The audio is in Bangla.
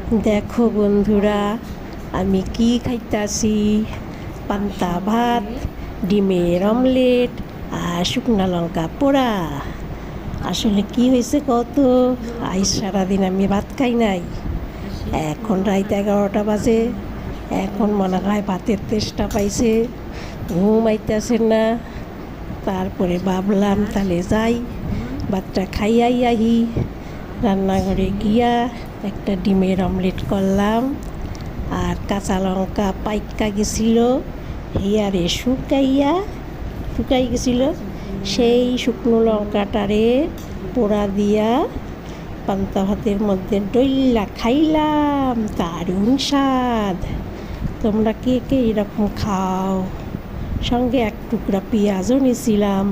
দেখো বন্ধুরা, আমি কি খাইতাছি। পান্তা ভাত, ডিমের অমলেট আর শুকনা লঙ্কা পোড়া। আসলে কি হয়েছে কত, আজ সারাদিন আমি ভাত খাই নাই। এখন রাত 11টা বাজে। এখন মনে হয় ভাতের তেষ্টা পাইছে, ঘুম আইতেছে না। তারপরে ভাবলাম তাহলে যাই, ভাতটা খাইয়াই আহি। রান্নাঘরে গিয়া একটা ডিমের অমলেট করলাম, আর কাঁচা লঙ্কা পাইকা গেছিল, হিয়ারে শুকাই গেছিল। সেই শুকনো লঙ্কাটারে পোড়া দিয়া পান্তা ভাতের মধ্যে ডইল্লা খাইলাম, দারুণ স্বাদ। তোমরা কে কে এরকম খাও? সঙ্গে এক টুকরা পেঁয়াজও নিয়েছিলাম।